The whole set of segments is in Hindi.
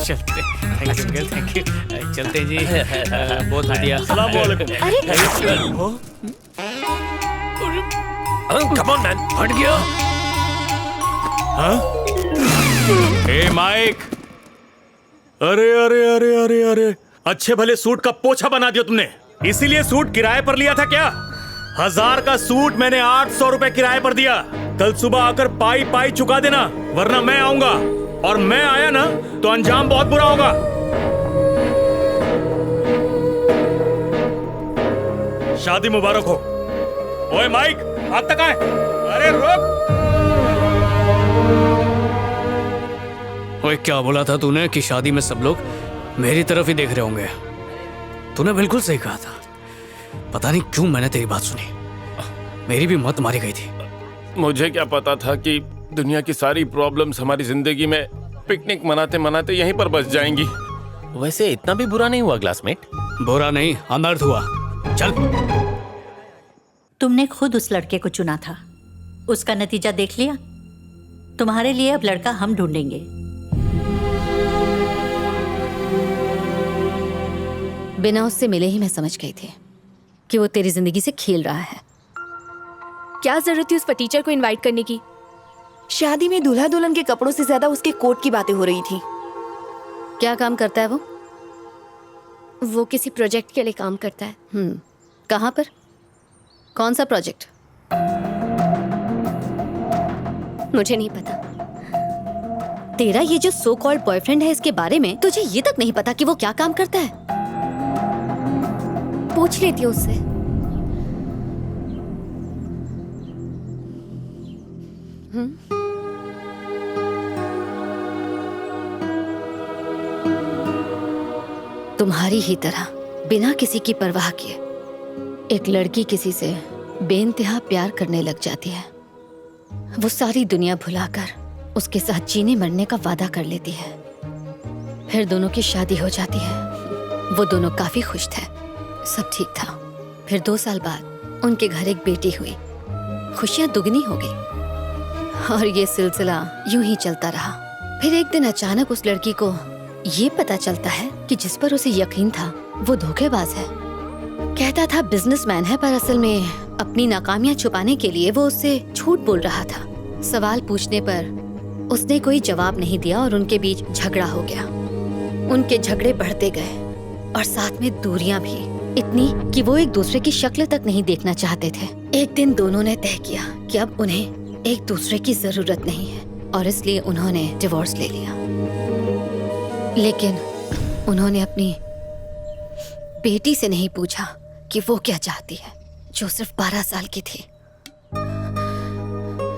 चलते। Thank you uncle, thank you. चलते हैं जी। बहुत बढ़िया। अस्सलाम वालेकुम। Come on man. हट गया। ए माइक, अरे अरे अरे अरे अरे, अच्छे भले सूट का पोछा बना दिया तुमने। इसीलिए सूट किराए पर लिया था क्या? 1000 का सूट मैंने 800 रुपए किराए पर दिया। कल सुबह आकर पाई पाई चुका देना, वरना मैं आऊंगा, और मैं आया ना तो अंजाम बहुत बुरा होगा। शादी मुबारक हो। ओए माइक, हाथ तक आए। अरे रोक। ओए क्या बोला था तूने कि शादी में सब लोग मेरी तरफ ही देख रहे होंगे? तूने बिल्कुल सही कहा था। पता नहीं क्यों मैंने तेरी बात सुनी। मेरी भी मत मारी गई थी। मुझे क्या पता था कि दुनिया की सारी प्रॉब्लम्स हमारी जिंदगी में पिकनिक मनाते मनाते यहीं पर बस जाएंगी। वैसे इतना भी बुरा नहीं हुआ क्लासमेट। बुरा नहीं, अनर्थ हुआ। चल। तुमने खुद उस लड़के को चुना था, उसका नतीजा देख लिया। तुम्हारे लिए अब लड़का हम ढूंढेंगे। बिना उससे मिले ही मैं समझ गई थी कि वो तेरी जिंदगी से खेल रहा है। क्या जरूरत थी उस फटीचर को इनवाइट करने की? शादी में दूल्हा दुल्हन के कपड़ों से ज्यादा उसके कोट की बातें हो रही थी। क्या काम करता है वो? वो किसी प्रोजेक्ट के लिए काम करता है। कहाँ पर? कौन सा प्रोजेक्ट? मुझे नहीं पता। तेरा ये जो सो कॉल्ड बॉयफ्रेंड है, इसके बारे में तुझे ये तक नहीं पता कि वो क्या काम करता है? पूछ लेती हूँ उससे। तुम्हारी ही तरह बिना किसी की परवाह किए एक लड़की किसी से बेइंतहा प्यार करने लग जाती है। वो सारी दुनिया भुलाकर उसके साथ जीने मरने का वादा कर लेती है। फिर दोनों की शादी हो जाती है। वो दोनों काफी खुश थे, सब ठीक था। फिर 2 साल बाद उनके घर एक बेटी हुई। खुशियां दुगनी हो गई और ये सिलसिला यूं ही चलता रहा। फिर एक दिन अचानक उस लड़की को ये पता चलता है कि जिस पर उसे यकीन था वो धोखेबाज है। कहता था बिजनेसमैन है, पर असल में अपनी नाकामियां छुपाने के लिए वो उससे झूठ बोल रहा था। सवाल पूछने पर उसने कोई जवाब नहीं दिया और उनके बीच झगड़ा हो गया। उनके झगड़े बढ़ते गए और साथ में दूरियां भी, इतनी कि वो एक दूसरे की शक्ल तक नहीं देखना चाहते थे। एक दिन दोनों ने तय किया कि अब उन्हें एक दूसरे की जरूरत नहीं है और इसलिए उन्होंने डिवोर्स ले लिया। लेकिन उन्होंने अपनी बेटी से नहीं पूछा कि वो क्या चाहती है, जो सिर्फ 12 साल की थी,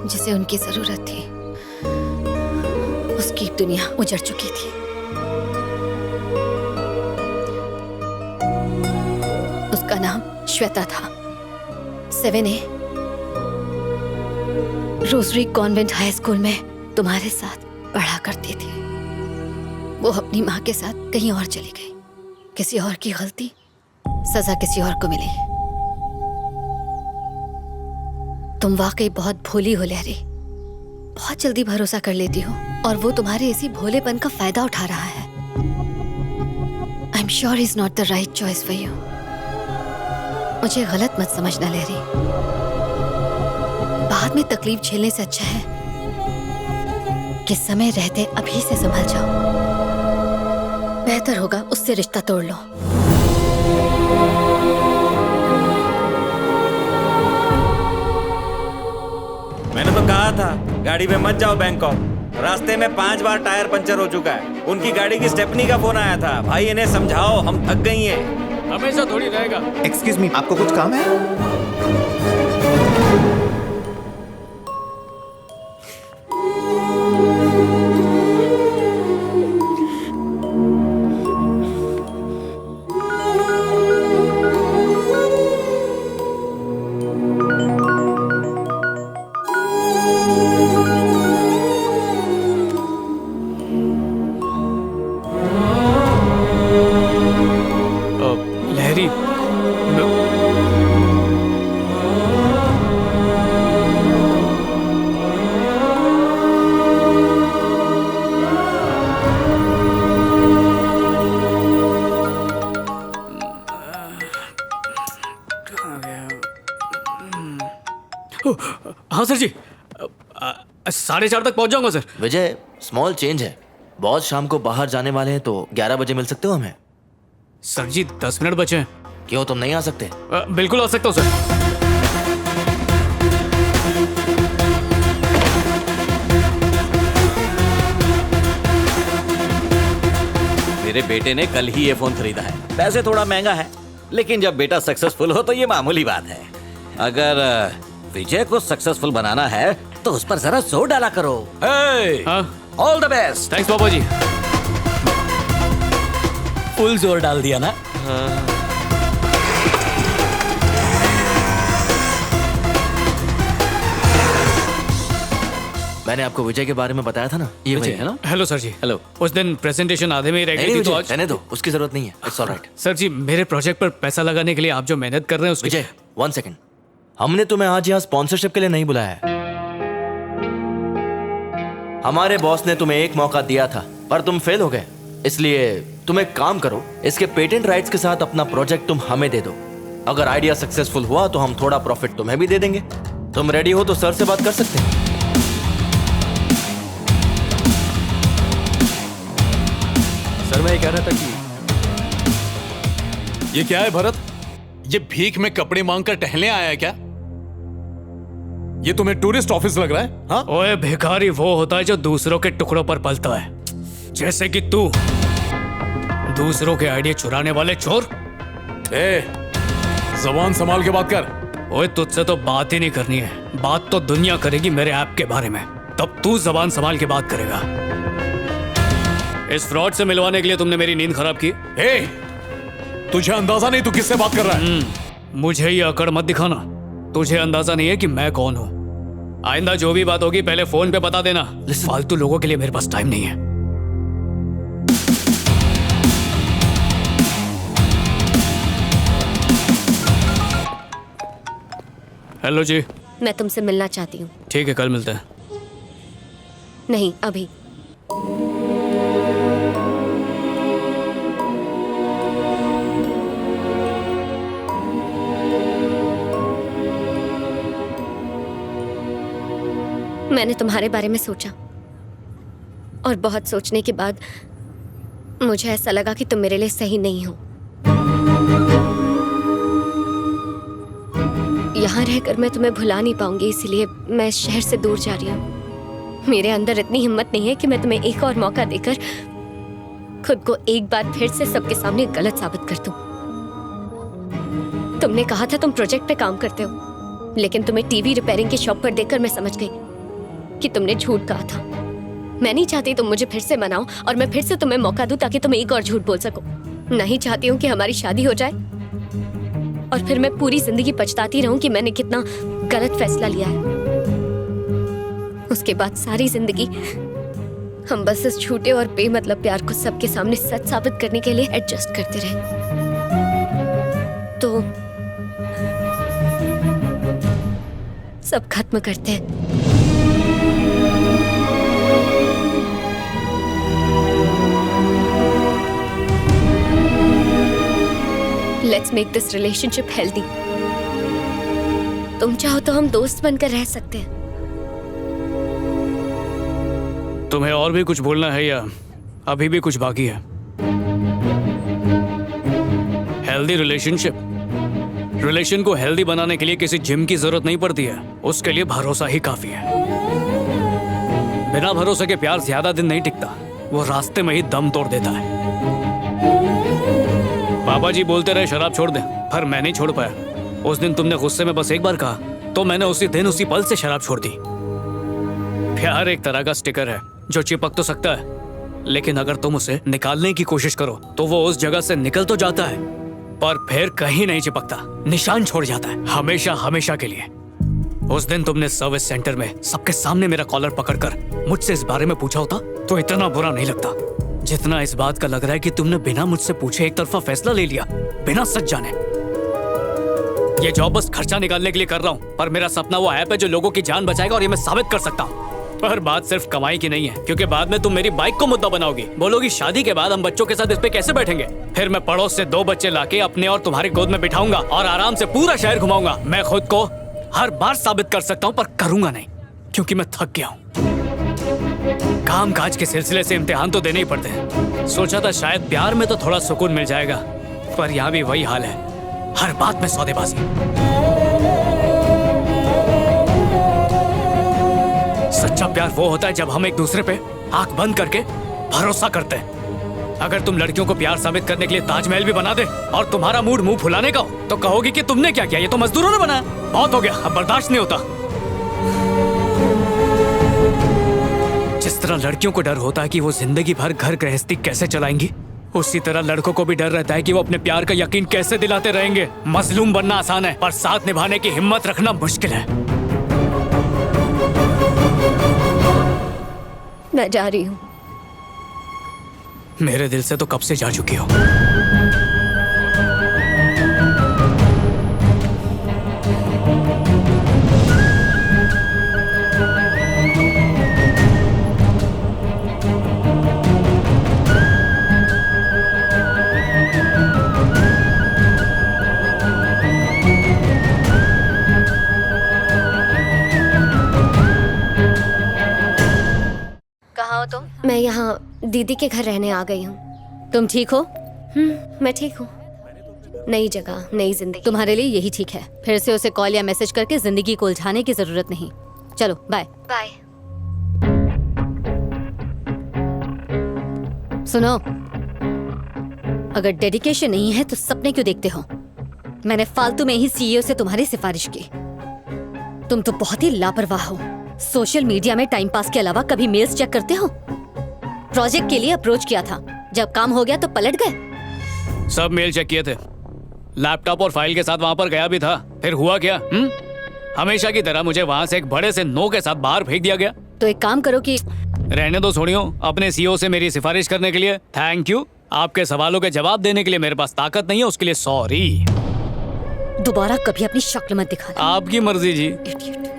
जिसे उनकी जरूरत थी। उसकी दुनिया उजड़ चुकी थी। उसका नाम श्वेता था। 7A rosary convent high school में तुम्हारे साथ पढ़ा करती थी। वो अपनी माँ के साथ कहीं और चली गई। किसी और की गलती, सजा किसी और को मिली। तुम वाकई बहुत भोली हो लहरी, बहुत जल्दी भरोसा कर लेती हो और वो तुम्हारे इसी भोलेपन का फायदा उठा रहा है। I am sure is not the right choice for you. मुझे गलत मत समझना लहरी। बाद में तकलीफ झेलने से अच्छा है कि समय रहते अभी से संभल जाओ। बेहतर होगा उससे रिश्ता तोड़ लो। मैंने तो कहा था गाड़ी में मत जाओ बैंकॉक। रास्ते में 5 बार टायर पंचर हो चुका है। उनकी गाड़ी की स्टेपनी का फोन आया था, भाई इन्हें समझाओ, हम थक गई हैं। हमेशा थोड़ी रहेगा। एक्सक्यूज मी, आपको कुछ काम है? लहरी, हाँ सर जी, 4:30 तक पहुंच जाऊंगा सर। विजय, स्मॉल चेंज है। बॉस शाम को बाहर जाने वाले हैं, तो 11 बजे मिल सकते हो हमें? सर जी 10 मिनट बचे हैं। क्यों, तुम नहीं आ सकते? बिल्कुल आ सकता हूँ सर। मेरे बेटे ने कल ही ये फोन खरीदा है। वैसे थोड़ा महंगा है, लेकिन जब बेटा सक्सेसफुल हो तो ये मामूली बात है। अगर विजय को सक्सेसफुल बनाना है तो उस पर जरा जोर डाला करो। All the best. थैंक्स पापा जी। फुल जोर डाल दिया ना? मैंने आपको विजय के बारे में बताया था ना, ये वही है ना? हेलो सर जी। हेलो। उस दिन प्रेजेंटेशन आधे में ही रह गई थी तो आज। रहने दो, उसकी जरूरत नहीं है। It's alright. सर जी मेरे प्रोजेक्ट पर पैसा लगाने के लिए आप जो मेहनत कर रहे हैं उसकी। विजय 1 सेकंड, हमने तुम्हें आज यहाँ स्पॉन्सरशिप के लिए नहीं बुलाया है। हमारे बॉस ने तुम्हें एक मौका दिया था पर तुम फेल हो गए, इसलिए तुम एक काम करो, इसके पेटेंट राइट्स के साथ अपना प्रोजेक्ट तुम हमें दे दो। अगर आइडिया सक्सेसफुल हुआ तो हम थोड़ा प्रॉफिट तुम्हें भी दे देंगे। तुम रेडी हो तो सर से बात कर सकते हैं। सर मैं ये कह रहा था कि ये क्या है भरत, ये भीख में कपड़े मांगकर टहलने आया है क्या? ये तुम्हें टूरिस्ट ऑफिस लग रहा है? हाँ? ओए भिखारी वो होता है जो दूसरों के टुकड़ों पर पलता है, जैसे कि तू, दूसरों के आइडिया चुराने वाले चोर। जबान संभाल के बात कर। ओए तुझसे तो बात ही नहीं करनी है, बात तो दुनिया करेगी मेरे ऐप के बारे में, तब तू जबान संभाल के बात करेगा। इस फ्रॉड से मिलवाने के लिए तुमने मेरी नींद खराब की। तुझे अंदाजा नहीं तू किससे बात कर रहा है? मुझे ये अकड़ मत दिखाना, तुझे अंदाजा नहीं है कि मैं कौन हूं। आइंदा जो भी बात होगी पहले फोन पे बता देना। फालतू लोगों के लिए मेरे पास टाइम नहीं है। हेलो जी। मैं तुमसे मिलना चाहती हूँ। ठीक है कल मिलते हैं। नहीं अभी। मैंने तुम्हारे बारे में सोचा और बहुत सोचने के बाद मुझे ऐसा लगा कि तुम मेरे लिए सही नहीं हो। यहाँ रहकर मैं तुम्हें भुला नहीं पाऊंगी, इसलिए मैं इस शहर से दूर जा रही हूँ। मेरे अंदर इतनी हिम्मत नहीं है कि मैं तुम्हें एक और मौका देकर खुद को एक बार फिर से सबके सामने गलत साबित कर दूं। तुमने कहा था तुम प्रोजेक्ट पे काम करते हो, लेकिन तुम्हें टीवी रिपेयरिंग की शॉप पर देखकर मैं समझ गई कि तुमने झूठ कहा था। मैं नहीं चाहती तुम मुझे फिर से मनाओ और मैं फिर से तुम्हें मौका दूं ताकि तुम एक और झूठ बोल सको। नहीं चाहती हूँ कि हमारी शादी हो जाए और फिर मैं पूरी जिंदगी पछताती रहूं कि मैंने कितना गलत फैसला लिया है। उसके बाद सारी जिंदगी हम बस इस झूठे और बेमतलब प्यार को सबके सामने सच साबित करने के लिए एडजस्ट करते रहे। तो सब खत्म करते हैं। Let's make this relationship healthy. तुम चाहो तो हम दोस्त बनकर रह सकते हैं। तुम्हें और भी कुछ बोलना है या अभी भी कुछ बाकी है? हेल्दी रिलेशन को हेल्दी बनाने के लिए किसी जिम की जरूरत नहीं पड़ती है, उसके लिए भरोसा ही काफी है। बिना भरोसे के प्यार ज्यादा दिन नहीं टिकता, वो रास्ते में ही दम तोड़ देता है। पापा जी बोलते रहे शराब छोड़ दे, पर मैं नहीं छोड़ पाया। उस दिन तुमने गुस्से में बस एक बार कहा तो मैंने उसी दिन उसी पल से शराब छोड़ दी। प्यार एक तरह का स्टिकर है जो चिपक तो सकता है, लेकिन अगर तुम उसे निकालने की कोशिश करो तो वो उस जगह से निकल तो जाता है पर फिर कहीं नहीं चिपकता, निशान छोड़ जाता है हमेशा हमेशा के लिए। उस दिन तुमने सर्विस सेंटर में सबके सामने मेरा कॉलर पकड़कर मुझसे इस बारे में पूछा होता तो इतना बुरा नहीं लगता जितना इस बात का लग रहा है कि तुमने बिना मुझसे पूछे एक तरफा फैसला ले लिया, बिना सच जाने। ये जॉब बस खर्चा निकालने के लिए कर रहा हूँ, पर मेरा सपना वो ऐप है जो लोगों की जान बचाएगा और ये मैं साबित कर सकता हूँ। पर बात सिर्फ कमाई की नहीं है, क्योंकि बाद में तुम मेरी बाइक को मुद्दा बनाओगी, बोलोगी शादी के बाद हम बच्चों के साथ इस पे कैसे बैठेंगे। फिर मैं पड़ोस से 2 बच्चे लाके अपने और तुम्हारी गोद में बिठाऊंगा और आराम से पूरा शहर घुमाऊंगा। मैं खुद को हर बार साबित कर सकता हूं, पर करूंगा नहीं, क्योंकि मैं थक गया हूं। काम काज के सिलसिले से इम्तिहान तो देने ही पड़ते हैं। सोचा था शायद प्यार में तो थोड़ा सुकून मिल जाएगा, पर यहाँ भी वही हाल है, हर बात में सौदेबाजी। सच्चा प्यार वो होता है जब हम एक दूसरे पे आंख बंद करके भरोसा करते हैं। अगर तुम लड़कियों को प्यार साबित करने के लिए ताजमहल भी बना दे और तुम्हारा मूड मुंह फुलाने का हो, तो कहोगी कि तुमने क्या किया, ये तो मजदूरों ने बनाया। बहुत हो गया, अब बर्दाश्त नहीं होता। जिस तरह लड़कियों को डर होता है कि वो जिंदगी भर घर गृहस्थी कैसे चलाएंगी, उसी तरह लड़कों को भी डर रहता है कि वो अपने प्यार का यकीन कैसे दिलाते रहेंगे। मजलूम बनना आसान है, पर साथ निभाने की हिम्मत रखना मुश्किल है। मैं जा रही हूँ। मेरे दिल से तो कब से जा चुकी हो। कहाँ हो तुम? मैं यहाँ दीदी के घर रहने आ गई हूँ। तुम ठीक हो? मैं ठीक हूँ। नई जगह, नई जिंदगी। तुम्हारे लिए यही ठीक है। फिर से उसे कॉल या मैसेज करके जिंदगी को उलझाने की जरूरत नहीं। चलो बाय। बाय। सुनो, अगर डेडिकेशन नहीं है तो सपने क्यों देखते हो? मैंने फालतू में ही सीईओ से तुम्हारी सिफारिश की। तुम तो बहुत ही लापरवाह हो। सोशल मीडिया में टाइम पास के अलावा कभी मेल्स चेक करते हो? प्रोजेक्ट के लिए अप्रोच किया था, जब काम हो गया तो पलट गए। सब मेल चेक किए थे, लैपटॉप और फाइल के साथ वहां पर गया भी था। फिर हुआ क्या? हमेशा की तरह मुझे वहां से एक बड़े से नो के साथ बाहर फेंक दिया गया। तो एक काम करो कि रहने दो छोड़ियो, अपने सीईओ से मेरी सिफारिश करने के लिए थैंक यू। आपके सवालों के जवाब देने के लिए मेरे पास ताकत नहीं है, उसके लिए सॉरी। दोबारा कभी अपनी शक्ल मत दिखाना। आपकी मर्जी जी। Idiot.